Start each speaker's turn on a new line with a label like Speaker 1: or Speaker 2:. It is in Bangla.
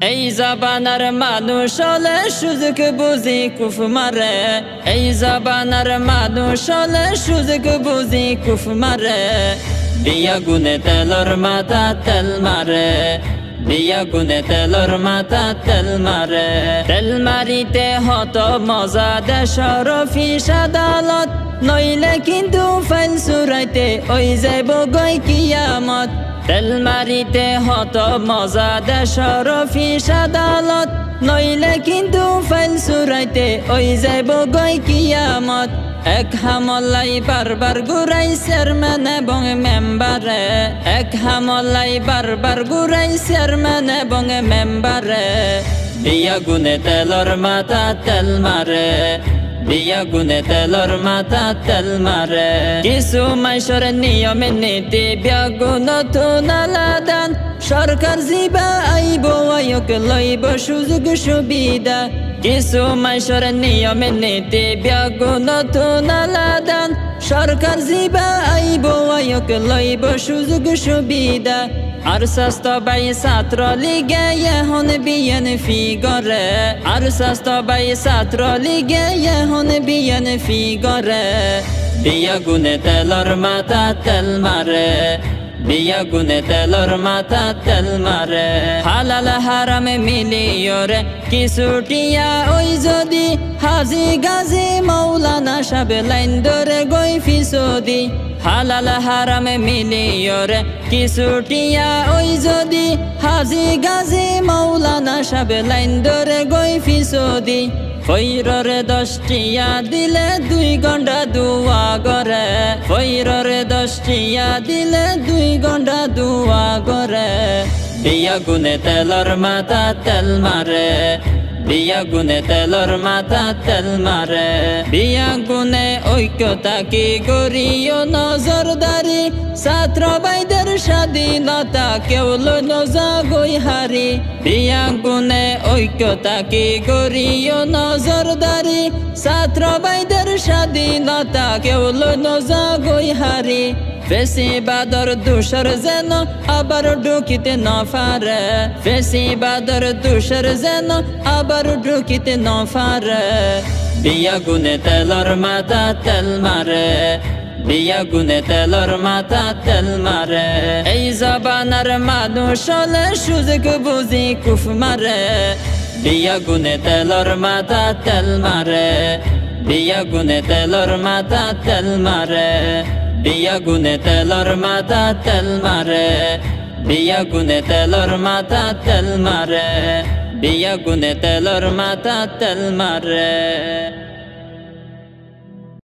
Speaker 1: এই জাবানার মানুষ হলে সুযোগ বুঝি কুফ মারে, এই জাবানার মানুষ হলে সুযোগ বুঝি কুফ মারে। দিয়া গুনে তেলর মাথা তেল মারে, দিয়া গুনে তেলর মাথা তেল মারে। তেল মারিতে হত মজা দেশর অফিস আদালত, নইলে কিন্তু ফাইল চুরাইতে ওই যাইব গই কিয়ামত। তেল মারিতে হত মজা দেশর অফিস আদালত, নইলে কিন্তু ফাইল চুরাইতে ওই যাইব গই কিয়ামত। এক হামলাই বারবার ঘুরাই চেয়ারম্যান এবং মেম্বারে, এক হামলাই বারবার ঘুরাই চেয়ারম্যান এবং মেম্বারে। দিয়া গুনে তেলর মাথা তেল মারে, দিয়া গুনে তেলর মাথা তেল মারে। কিছু মাইসর নিয়মে নীতি ব্যাগুণ নতুন আলাদান, সরকার জিবা আইব আয়োগ লইব সুযোগ সুবিধা। কিছু মাইসর নিয়মে নীতি ব্যাগুণ নতুন আলাদান, সরকার জিবা আইব আয়োগ লইব সুযোগ সুবিধা। আর স্বাস্থ্য বাই ছাত্র লিগে এখন বিএনপি গড়ে, আর স্বাস্থ্য বাই ছাত্র লিগে এখন বিএনপি গড়ে। দিয়া গুনে তেলর মাথা তেল মারে, দিয়া গুনে তেলর মাথা তেল মারে। হালাল হারামে মিলিয়রে কিছুটিয়া ওই যদি, হাজি গাজি মৌলানা সাবে লাইন ধরে গই ফিসদি। হালাল হারামে মিলিয়রে কিছুটিয়া ওই যদি, হাজি গাজি মৌলানা সাবে লাইন ধরে গই ফিসদি। ফৈররে 10 টিয়া দিলে 2 ঘন্টা দুয়া গরে, ফৈররে 10 টিয়া দিলে 2 ঘন্টা দুয়া গরে। দিয়া গুনে তেলর মাথা তেল মারে, দিয়া গুনে তেলর মাথা তেল মারে। বিয়া গুনে ঐক্যতা কি গরিও নজরদারি, ছাত্র ভাইদের স্বাধীনতা কেউ নজা গই হারি। বিয়া গুনে ঐক্যতা কি গরিও নজরদারি, ছাত্র ভাইদের স্বাধীনতা কেউ নজা গই হারি। ফেসিবাদর দোষর যেন আবার ঢুকিতে না পারে, ফেসিবাদর দোষর যেন আবার ঢুকিতে না পারে। দিয়া গুনে তেলর মাথা তেল মারে, দিয়া গুনে তেলর মাথা তেল মারে। এই জাবানার মানুষ হলে সুযোগ বুঝি কুফ মারে, দিয়া গুনে তেলর মাথা তেল মারে, দিয়া গুনে তেলর মাথা তেল মারে। দিয়া গুনে তেলর মাথা তেল মারে, দিয়া গুনে তেলর মাথা তেল মারে, দিয়া গুনে তেলর মাথা তেল মারে।